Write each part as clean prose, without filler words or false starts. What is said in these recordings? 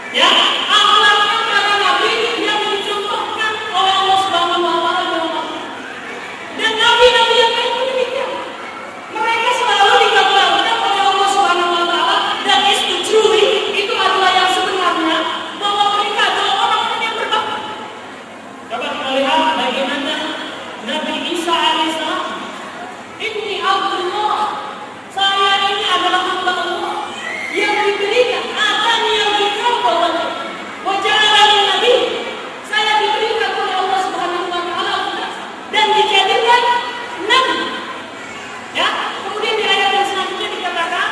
Ya, akhlaknya para nabi yang dicontohkan oleh Allah Subhanahu wa taala. Dan nabi-nabi yang lain pun demikian. Mereka selalu dikabarkan oleh Allah Subhanahu wa taala, dan itu adalah yang sebenarnya, bahwa mereka adalah orang-orang yang berbakti. Coba kita lihat bagaimana Nabi Isa alaihissalam. Inni Abdullah, saya ini adalah hamba Allah yang diberikan atani yang diberikan waja'alani nabi. Saya diberikan oleh Allah Subhanahu wa taala dan dijadikan nabi. Ya, kemudian di ayat yang selanjutnya dikatakan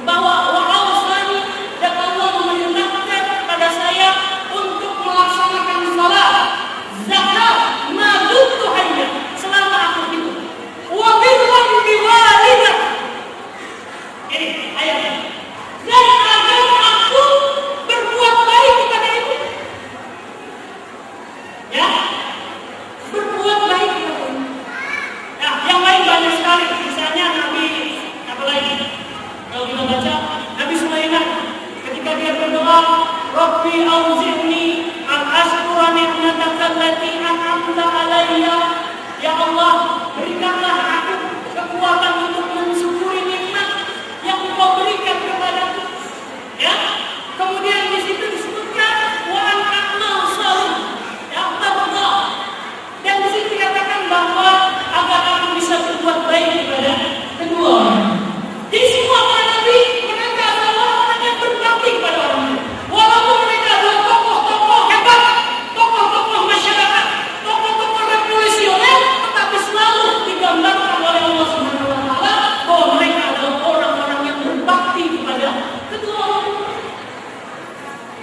bahwa wa'awsani, dan Allah memerintahkan kepada saya untuk melaksanakan salat, zakat, ma dumtu hayya, selama aku hidup. Wa birran biwalidah. Ini ayatnya. Dan agar aku berbuat baik kepada ibu. Ya, berbuat baik kepada ibu. Nah, yang lain banyak sekali. Misalnya Nabi, apa lagi? Kalau kita baca Nabi Sulaiman ketika dia berdoa, Rabbi auzi'ni an ashkura ni'mataka allati an'amta alayya. Ya Allah, berikanlah aku kekuatan untuk mensyukuri nikmat yang Engkau berikan kepadaku. Ya. Kemudian di situ disebutkan wa an a'mal salih. Ya Allah. Dan di situ dikatakan bahwa agar aku bisa berbuat baik kepada kedua orang. Jadi semua para nabi, mereka adalah orang yang berbakti kepada orang lain. Walaupun mereka adalah tokoh-tokoh hebat, tokoh-tokoh masyarakat, tokoh-tokoh revolusioner, tetapi selalu digambarkan oleh Allah Subhanahu wa taala bahwa mereka adalah orang-orang yang berbakti kepada kedua orang tua.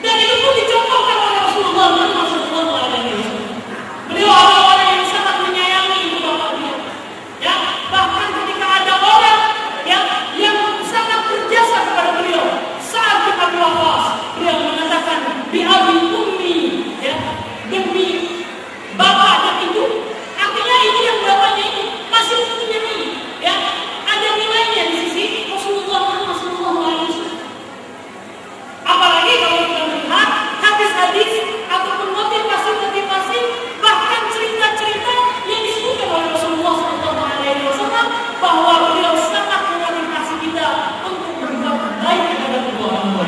Dan itu pun dicontohkan oleh Rasulullah sallallahu alaihi wasallam. Beliau adalah orang yang sangat menyayangi ibu bapak dia. Ya, bahkan ketika ada orang yang sangat berjasa kepada beliau saat kita wafat, beliau mengatakan bi abi ummi, ya, demi bapak dan ibu. Artinya ini yang bapaknya ini masih menyayangi, ya, ada nilainya di sisi Rasulullah sallallahu alaihi wasallam. Apalagi kalau kita melihat hadis-hadis ataupun motivasi-motivasi, bahkan cerita-cerita yang disebutkan oleh Rasulullah sallallahu alaihi wasallam bahwa beliau sangat memotivasi kita untuk berbuat baik kepada kedua orang tua.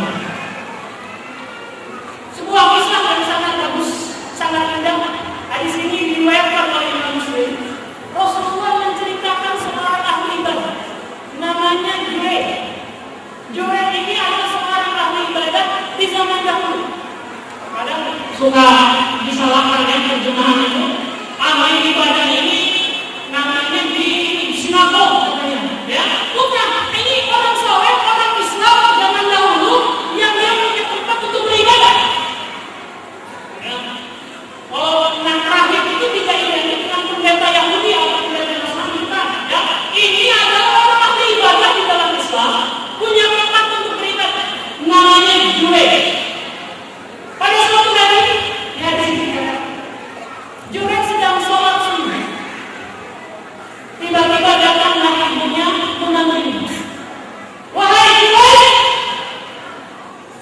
Sebuah kisah yang sangat bagus, sangat indah. Hadis ini diriwayatkan oleh Imam Muslim. Rasulullah menceritakan seorang ahli ibadah namanya Jubair. Jubair ini adalah seorang ahli ibadah di zaman dahulu. Kadang suka disalahkan ya terjemahan itu. Ahli ibadah ini namanya di sinagog katanya. Ya, bukan. Ini orang saleh, orang Islam zaman dahulu yang dia punya tempat untuk beribadah. Ya. Kalau yang terakhir itu tidak identik dengan pendeta Yahudi atau pendeta Nasrani, bukan. Ya, ini adalah orang ahli ibadah di dalam Islam, punya tempat untuk beribadah. Namanya Jubair. Pada suatu hari, ya di sini kan, Jubair sedang sholat sunnah. Tiba-tiba datanglah ibunya menemui. Wahai Jubair,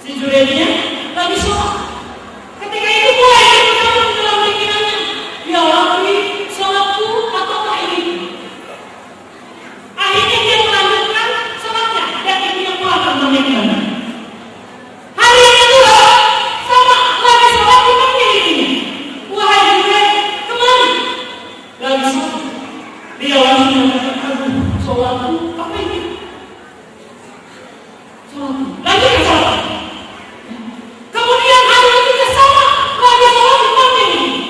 si Jubairnya lagi sholat. Ketika itu mulai berkata dalam pikirannya, ya Rabbi, sholatku ataukah ini? Akhirnya dia melanjutkan sholatnya dan ibunya pulang memikirkan. Hari yang kedua, sama lagi sholat dipanggil ibunya. Wahai Jubair, kemana? Lagi sholat. Dia langsung mengatakan, sholatku apa ini? Sholatku. Lagi ke sholat. Kemudian hari ketiga sama lagi sholat dipanggil ibunya.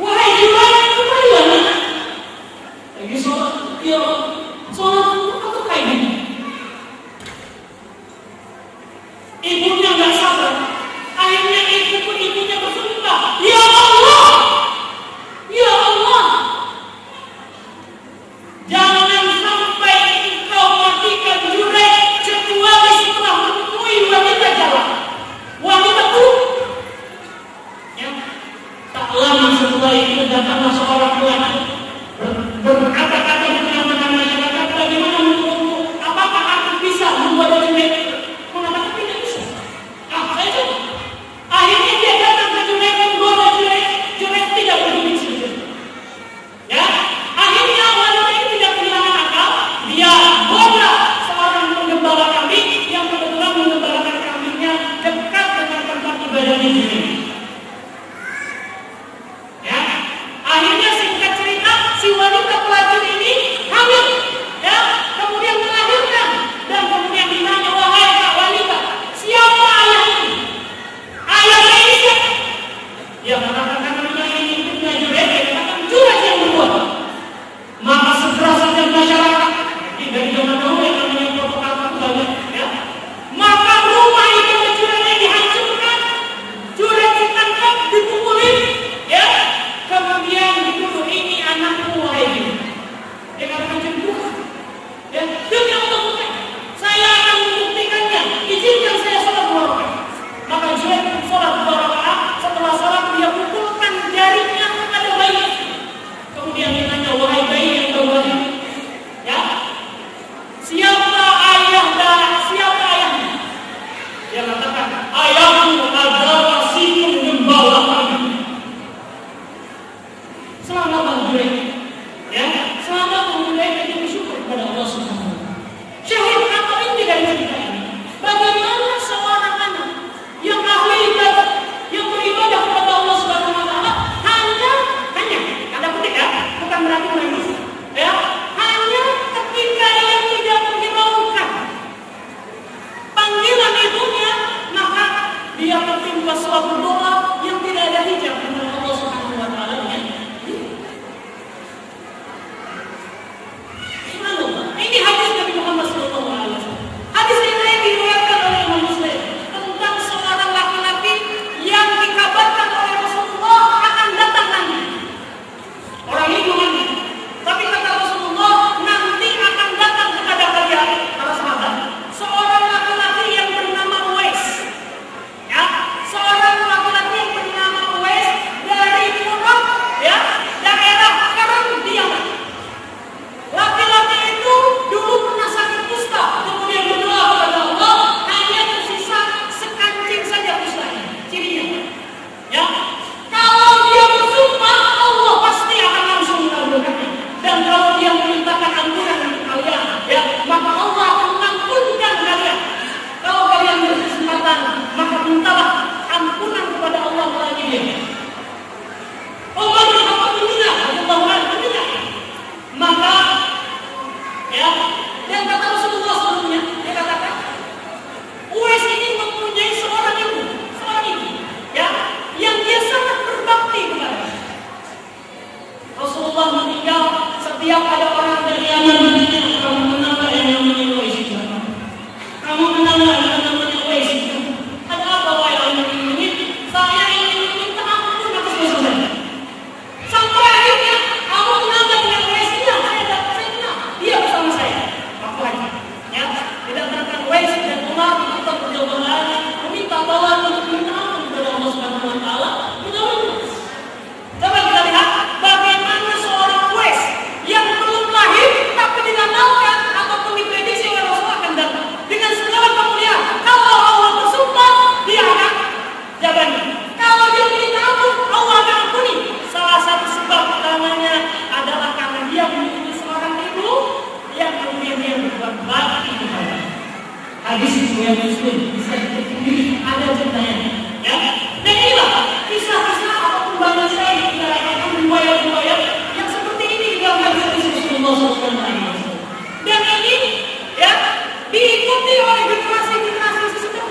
Wahai Jubair, kembali mana? Lagi sholat. Ya, sholatku apa ini? Ibunya nggak sabar. Akhirnya ibunya bersumpah, ya Allah, ya Allah, jangan sampai engkau matikan Jubair kecuali setelah menemui wanita jalan, wanita buruk. Ya, tak lama setelah itu datanglah seorang wanita berkata-kata di tengah-tengah masyarakat, bagaimana menurutmu? Apakah aku bisa membuat Jubair? Mengatakan tidak bisa. berupa suatu doa yang tidak ada hijab kepada Allah Subhanahu wa taala. Ini hadis Nabi Muhammad SAW. Hadis ini diriwayatkan oleh Imam Muslim tentang seorang laki-laki yang dikabarkan oleh Rasulullah akan datang nanti. Orang ini mandi, tapi kata Rasulullah nanti akan datang kepada kalian para sahabat seorang laki-laki yang bernama Uwais. Ya, seorang laki-laki yang bernama Uwais dari Murad, ya, daerah Karam di Yaman. Laki-laki itu dulu pernah sakit kusta, kemudian berdoa kepada Allah, hanya tersisa sekancing saja kustanya, cirinya. Ya, kalau dia bersumpah, Allah pasti akan langsung mengabulkannya. Dan kalau dia memintakan ampunan untuk kalian, ya, maka Allah akan mengampunkan kalian. Kalau kalian berkesempatan, maka mintalah ampunan kepada Allah melalui dia. Umar bin Khattab mendengar, maka ya, dan kata Rasulullah sebelumnya, dia katakan Uwais ini mempunyai seorang ibu, ya, yang dia sangat berbakti kepada. Rasulullah meninggal, setiap ada orang dari Yaman bertanya, kamu kenal nggak yang namanya Uwais itu? Kamu kenal nggak yang namanya Uwais itu? Ada apa wahai orang ini? Saya ingin meminta ampun atas dosa saya. Sampai akhirnya, kamu kenal nggak dengan Uwais? Iya, saya kenal. Dia bersama saya. Waktu lagi, ya, didatangkan Uwais dan Umar untuk berjalan meminta tolong untuk minta ampun kepada Allah Subhanahu wa taala. Coba kita lihat bagaimana seorang Uwais yang belum lahir tapi dikatakan ataupun diprediksi oleh Rasulullah akan datang dengan segala kemuliaan. Kalau Allah bersumpah, dia akan jabani. Kalau dia minta ampun, Allah akan ampuni. Salah satu sebab utamanya adalah karena dia memiliki seorang ibu yang kemudian dia berbuat bakti kepada. Hadis yang Muslim bisa diketahui ada ceritanya. Ya, dan inilah kisah-kisah ataupun banyak sekali kita akan riwayat-riwayat yang seperti ini di dalam hadis Rasulullah SAW. Dan ini, ya, diikuti oleh generasi-generasi sesudah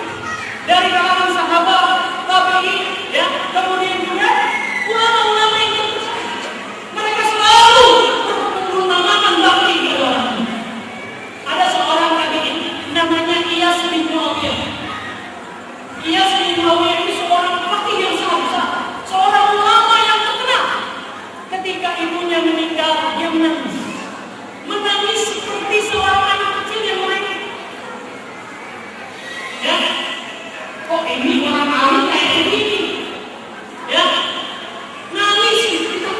dari kalangan sahabat, tabi'in, ya, kemudian juga ulama-ulama yang terpercaya. Mereka selalu mengutamakan bakti kepada orang. Ada seorang tabi'in namanya Iyas bin Muawiyah. Iyas bin Muawiyah ini seorang fakih yang sangat besar, seorang ulama yang terkenal. Ketika ibunya meninggal, dia menangis seperti seorang anak kecil yang menangis. Ya, kok ini orang alim kayak begini? Ya, nangis kita,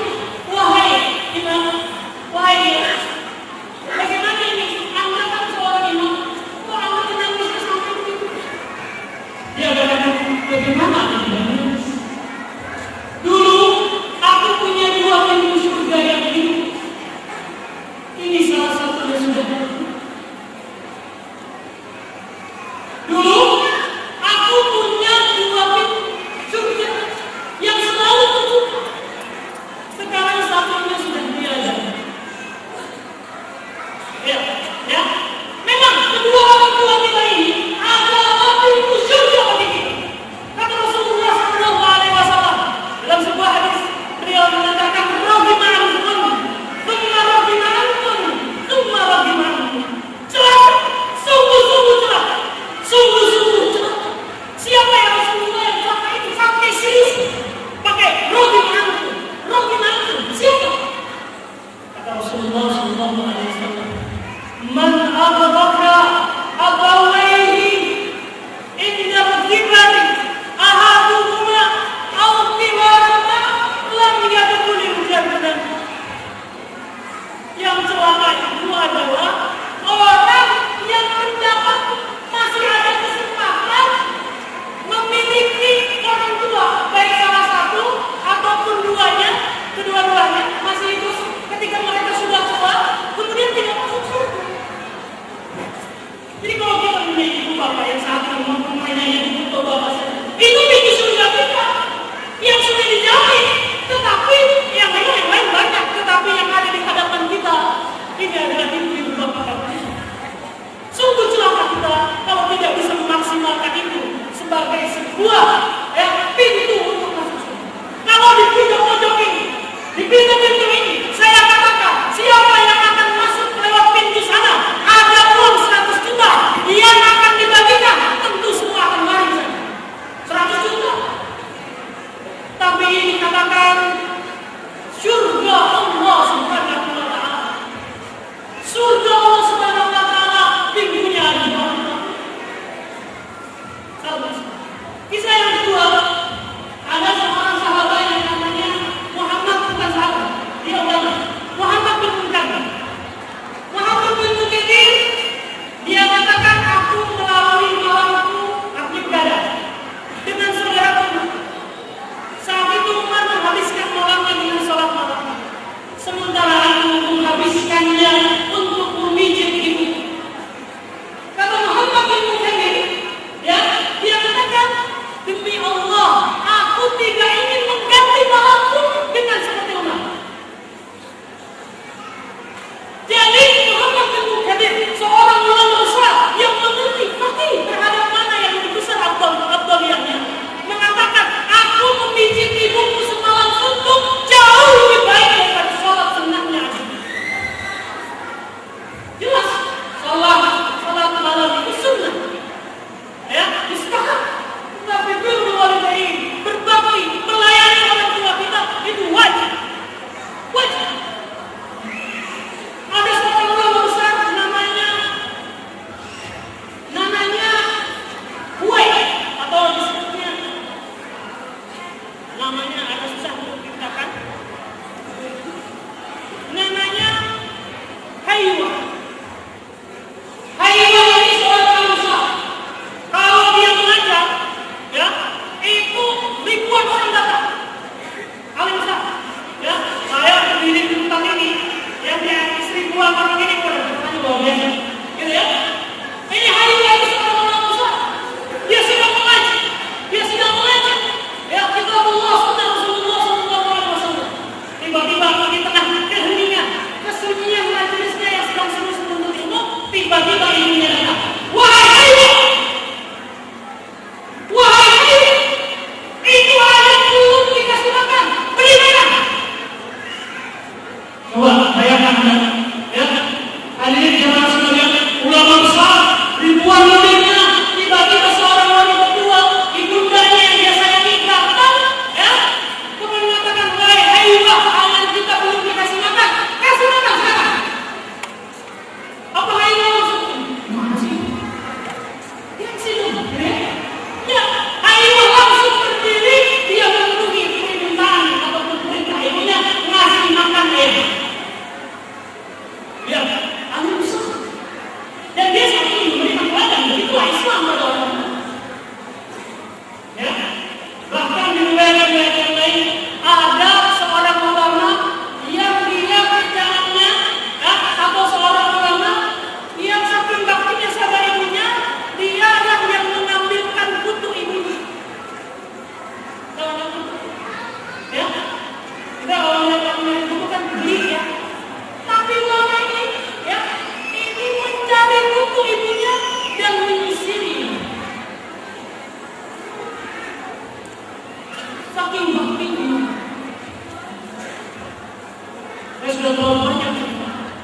wahai imam, wahai Iyas, bagaimana ini? Anda kan seorang imam, kok Anda menangis sampai begitu? Dia berkata, bagaimana Anda? Dulu aku punya dua pintu surga yang hidup. Ini salah satunya sudah mati. Dulu aku punya dua pintu surga yang selalu terbuka. Sekarang satunya sudah tiada. Ya, ya. Memang kedua orang tua kita ini adalah pintu surga bagi kita. Kata Rasulullah SAW dalam sebuah hadis, beliau mengatakan, "Rahimah antum, thumma rahimah antum, thumma rahimah antum." Celaka, sungguh-sungguh celaka, sungguh-sungguh celaka. Siapa yang Rasulullah yang celaka itu sampai serius pakai rahimah antum, siapa? Kata Rasulullah SAW, "Man adraka abawaihi inda al-kibari ahaduhuma aw kibarahuma lam yadkhulul jannah." Yang celaka itu adalah orang yang mendapat masih ada kesempatan memiliki orang tua, baik salah satu ataupun kedua-duanya masih hidup ketika mereka sudah tua, kemudian tidak masuk surga. Jadi kalau kita memiliki ibu bapak yang saat ini mempunyai ibu bapak saja, itu pintu surga kita yang sudah dijamin. Tetapi yang lain banyak, tetapi yang ada di hadapan kita ini adalah ibu bapak kita. Sungguh celaka kita kalau tidak bisa memaksimalkan itu sebagai sebuah Kisah yang kedua, ada seorang sahabat yang namanya Muhammad, bukan sahabat, dia ulama, Muhammad bin Munkadir. Muhammad bin Munkadir, dia katakan, aku melalui malamku, aku ibadah dengan saudara Umar. Saat itu Umar menghabiskan malamnya dengan sholat malam, sementara aku menghabiskannya untuk memijit ibu. Kata Muhammad bin Munkadir, ya, dia katakan, demi Allah, aku tidak ingin mengganti malamku dengan seperti Umar. Jadi Muhammad bin Munkadir, seorang ulama besar yang mengerti fakih terhadap mana yang lebih besar afdaliyahnya, mengatakan, aku memijit ibuku semalam suntuk jauh lebih baik daripada sholat sunnahnya. Jelas, sholat malam itu sunnah, ya, mustahab. Tapi birrul walidain, berbakti, melayani orang tua kita itu wajib. Wajib. Ada seorang ulama besar namanya Huwai, atau disebutnya namanya agak susah untuk dikatakan. Namanya Haywa. Haywa ini seorang ulama besar. Kalau dia mengajar, ya, itu ribuan orang datang. Alim besar, ya, saya berdiri di tempat ini, ya, dia istri dua orang ini pada bertanya bahwa biasa, gitu ya. Ini Haywa ini seorang ulama besar. Dia sedang mengaji, ya, kitab Allah sunnah Rasulullah SAW. Tiba-tiba di tengah keheningan, kesunyian majelisnya yang sedang serius menuntut ilmu, tiba-tiba ibunya datang. Wahai Haywa, itu ayat belum dikasih makan, beri makan. Coba bayangkan, ya, hadirin jemaah sekalian, ulama besar, ribuan muridnya, tiba-tiba seorang wanita tua, ibundanya yang biasanya nikah, ya, kemudian mengatakan, wahai Haywa, ayat kita belum dikasih makan, kasih makan sekarang. Apa Haywa maksudnya? Masih. Dia sih, ya, Haywa langsung berdiri, dia memenuhi permintaan ataupun perintah ibunya, ngasih makan ayam. Ya, alim besar. Dan dia saat ini memberikan teladan, begitulah Islam pada orang. Ya, bahkan di riwayat-riwayat yang lain ada seorang ulama yang dia kerjaannya, ya, atau seorang ulama yang saking baktinya sama ibunya, dia yang mengambilkan kutu ibunya. Tahu nggak kutu? Ya, kita kalau lihat kutu kan beli, ya. Tapi ulama ini, ya, ini mencari kutu ibunya dan menyisiri. Saking baktinya. Saya sudah terlalu banyak,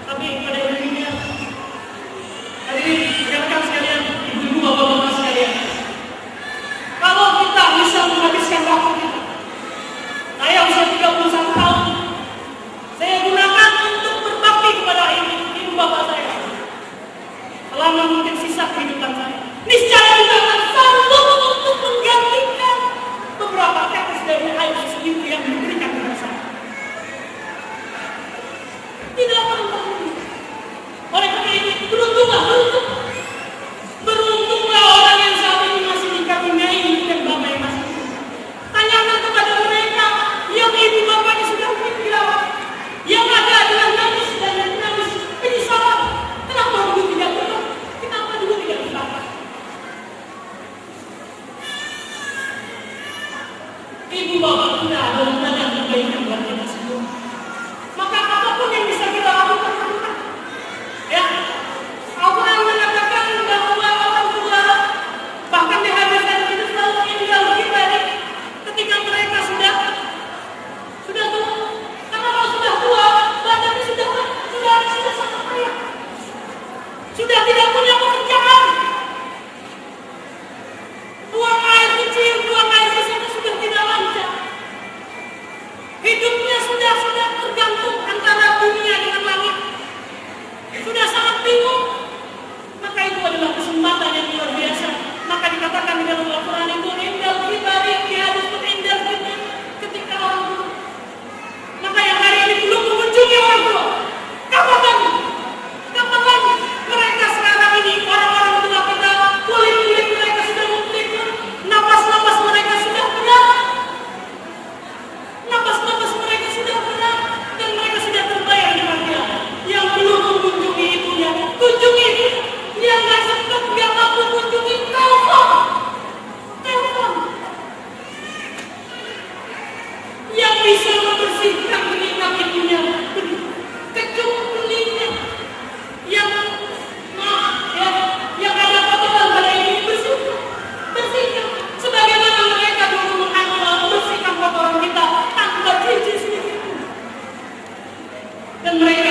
tapi pada intinya, hadirin rekan sekalian, ibu-ibu, bapak-bapak sekalian, kalau kita bisa menghabiskan waktu kita, saya usia 31 tahun, saya gunakan untuk berbakti kepada ibu bapak saya selama mungkin sisa kehidupan saya. Niscaya kita akan sanggup untuk menggantikan beberapa tetes dari air susu ibu yang diberikan kepada saya. Tidak akan berhenti. Oleh karena itu, beruntunglah orang yang saat ini masih dikaruniai ibu dan bapak yang masih hidup. Tanyakan kepada mereka yang ibu bapaknya sudah dirawat, yang ada adalah nangis dan nangis penyesalan. Kenapa dulu tidak berat? Kenapa dulu tidak dilakukan? Ibu bapak kita adalah banyak kebaikan buat kita semua. Maka apapun yang bisa kita lakukan, lakukan. Ya, Al-Quran mengatakan bahwa orang tua, bahkan di hadis yang kita selalu indah kita ketika mereka sudah tua. Karena kalau sudah tua, badannya sudah sangat payah, sudah tidak punya pekerjaan. Buang air kecil, buang air besar sudah tidak lancar. dan mereka